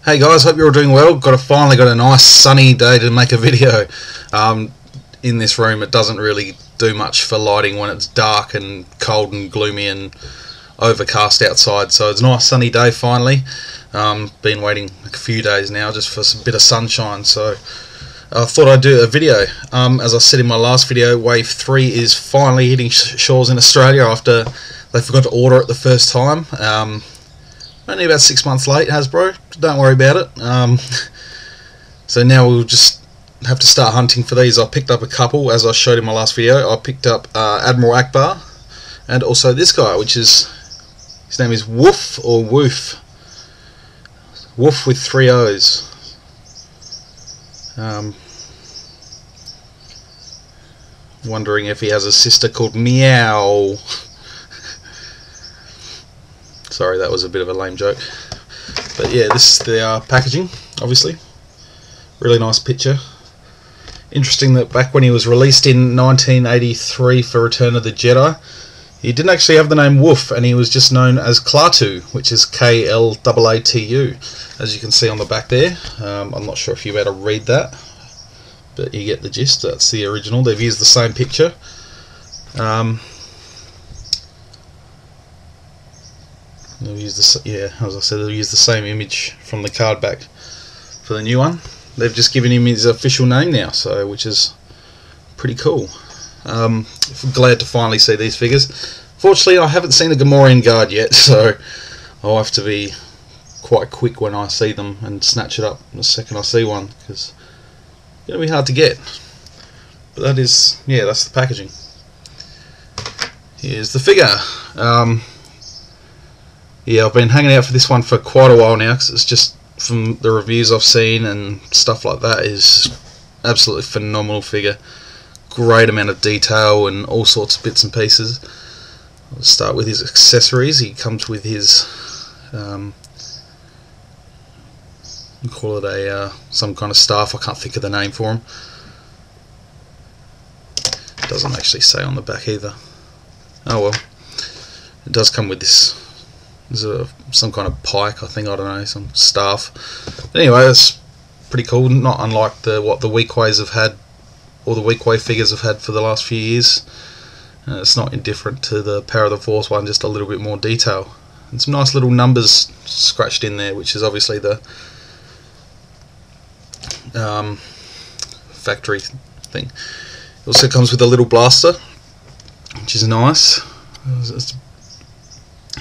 Hey guys, hope you're all doing well. Finally got a nice sunny day to make a video. In this room it doesn't really do much for lighting when it's dark and cold and gloomy and overcast outside, so it's a nice sunny day finally. Been waiting a few days now just for a bit of sunshine, so I thought I'd do a video. As I said in my last video, Wave 3 is finally hitting shores in Australia after they forgot to order it the first time. Only about 6 months late, Hasbro. Don't worry about it. So now we'll just have to start hunting for these. I picked up a couple, as I showed in my last video. I picked up Admiral Akbar, and also this guy, which is, his name is Wooof or Woof. Woof with 3 O's. Wondering if he has a sister called Meow. Sorry, that was a bit of a lame joke. But yeah, this is the packaging, obviously. Really nice picture. Interesting that back when he was released in 1983 for Return of the Jedi, he didn't actually have the name Wooof, and he was just known as Klaatu, which is K-L-A-A-T-U, as you can see on the back there. I'm not sure if you're able to read that, but you get the gist. That's the original. They've used the same picture. They'll use as I said, they'll use the same image from the card back for the new one. They've just given him his official name now, so which is pretty cool. Glad to finally see these figures. Fortunately, I haven't seen the Gamorrean guard yet, so I'll have to be quite quick when I see them and snatch it up the second I see one, because it's going to be hard to get. But that is, yeah, that's the packaging. Here's the figure. Yeah, I've been hanging out for this one for quite a while now, because it's just, from the reviews I've seen and stuff like that, is absolutely phenomenal figure. Great amount of detail and all sorts of bits and pieces. I'll start with his accessories. He comes with his, we call it a some kind of staff. I can't think of the name for him. It doesn't actually say on the back either. Oh well, it does come with this. There's some kind of pike, I think, I don't know, some staff. But anyway, it's pretty cool, not unlike what the Weakways have had, or the Weakway figures have had for the last few years. It's not indifferent to the Power of the Force one, just a little bit more detail. And some nice little numbers scratched in there, which is obviously the factory thing. It also comes with a little blaster, which is nice. It's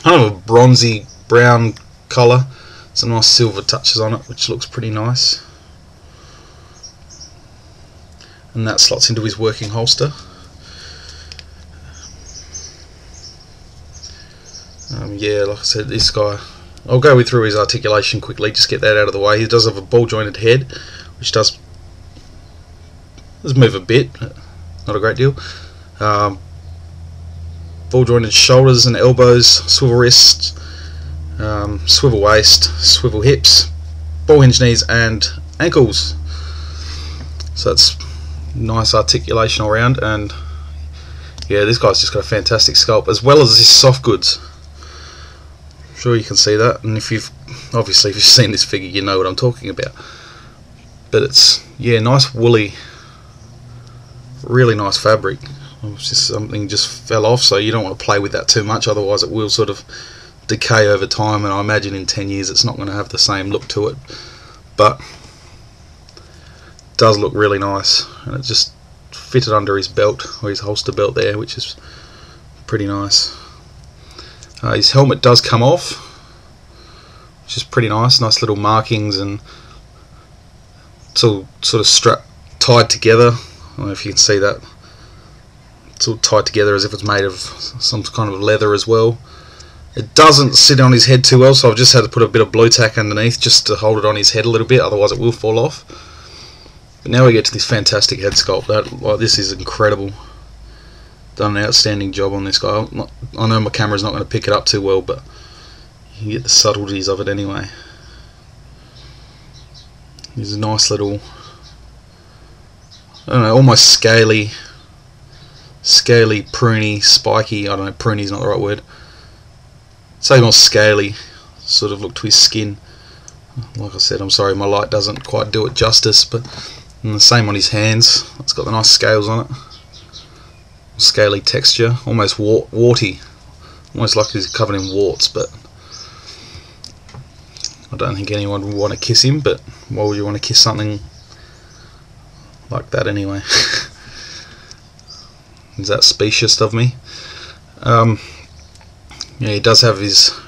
kind of a bronzy brown colour, some nice silver touches on it, which looks pretty nice. And that slots into his working holster. Yeah, like I said, this guy, I'll go through his articulation quickly, just get that out of the way. He does have a ball jointed head, which does move a bit, not a great deal. Ball jointed shoulders and elbows, swivel wrists, swivel waist, swivel hips, ball hinge knees and ankles. So that's nice articulation all around, and yeah, this guy's just got a fantastic sculpt, as well as his soft goods. I'm sure you can see that, and if you've seen this figure, you know what I'm talking about. But it's, yeah, nice woolly, really nice fabric. It's just something just fell off, so you don't want to play with that too much, otherwise it will sort of decay over time, and I imagine in 10 years it's not going to have the same look to it. But it does look really nice, and it just fitted under his belt, or his holster belt there, which is pretty nice. His helmet does come off, which is pretty nice. Nice little markings, and it's all sort of tied together. I don't know if you can see that. It's all tied together as if it's made of some kind of leather as well. It doesn't sit on his head too well, so I've just had to put a bit of blue tack underneath just to hold it on his head a little bit, otherwise it will fall off. But now we get to this fantastic head sculpt. This is incredible. Done an outstanding job on this guy. I know my camera's not going to pick it up too well, but you can get the subtleties of it anyway. There's a nice little, I don't know, almost scaly, pruny, spiky, I don't know, pruny's not the right word. Say more scaly sort of look to his skin. Like I said, I'm sorry my light doesn't quite do it justice, but and the same on his hands. It's got the nice scales on it, scaly texture, almost warty, almost like he's covered in warts. But I don't think anyone would want to kiss him, but why would you want to kiss something like that anyway? Is that specious of me? Yeah, he does have his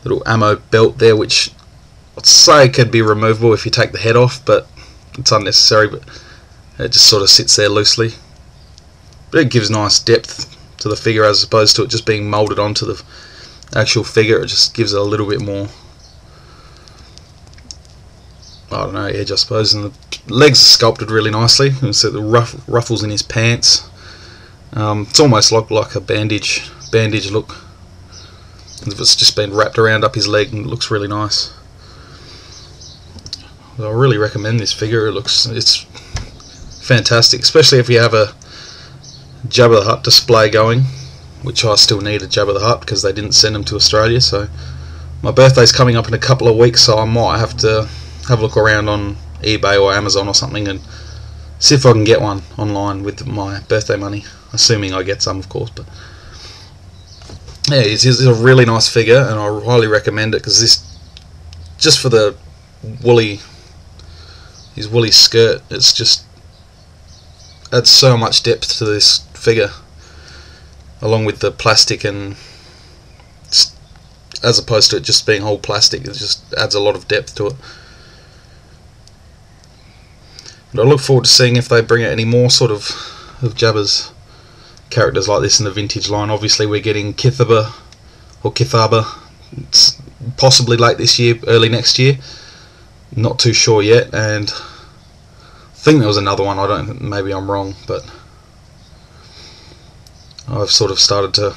little ammo belt there, which I'd say could be removable if you take the head off, but it's unnecessary. But it just sort of sits there loosely. But it gives nice depth to the figure as opposed to it just being moulded onto the actual figure. It just gives it a little bit more, I don't know, edge I suppose. And the legs are sculpted really nicely. You can see the ruffles in his pants. It's almost like a bandage look. As if it's just been wrapped around up his leg, and it looks really nice. I really recommend this figure. It's fantastic, especially if you have a Jabba the Hutt display going, which I still need a Jabba the Hutt because they didn't send them to Australia. So my birthday's coming up in a couple of weeks, so I might have to have a look around on eBay or Amazon or something and see if I can get one online with my birthday money, assuming I get some, of course. But yeah, it's a really nice figure, and I highly recommend it because this, just for the his woolly skirt, it's just adds so much depth to this figure, along with the plastic, and as opposed to it just being whole plastic, it just adds a lot of depth to it. But I look forward to seeing if they bring out any more sort of Jabba's characters like this in the vintage line. Obviously we're getting Kithaba, it's possibly late this year, early next year, not too sure yet. And I think there was another one, I don't, maybe I'm wrong, but I've sort of started to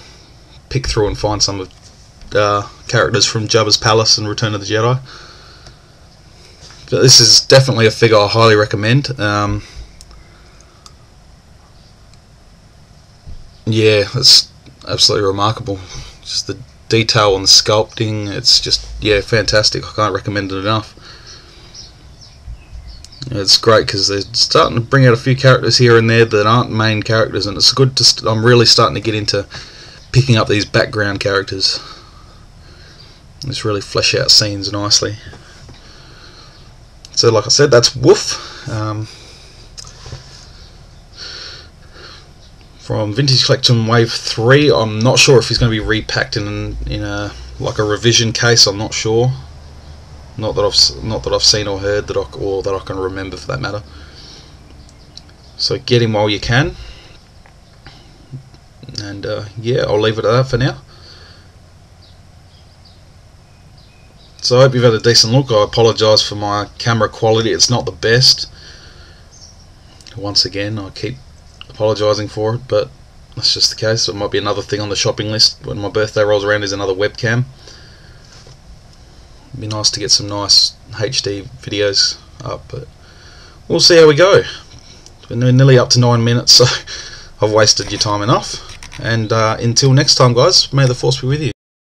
pick through and find some of characters from Jabba's Palace and Return of the Jedi. But this is definitely a figure I highly recommend. Yeah, it's absolutely remarkable. Just the detail on the sculpting, it's just, yeah, fantastic. I can't recommend it enough. It's great because they're starting to bring out a few characters here and there that aren't main characters, and it's good to I'm really starting to get into picking up these background characters. Just really flesh out scenes nicely. So like I said, that's Wooof from Vintage Collection Wave 3. I'm not sure if he's going to be repacked in a like a revision case. I'm not sure. Not that I've seen or heard or that I can remember, for that matter. So get him while you can. And yeah, I'll leave it at that for now. So I hope you've had a decent look. I apologise for my camera quality, it's not the best. Once again, I keep apologising for it, but that's just the case. It might be another thing on the shopping list when my birthday rolls around, is another webcam. It'd be nice to get some nice HD videos up, but we'll see how we go. We're nearly up to 9 minutes, so I've wasted your time enough. And until next time, guys, may the Force be with you.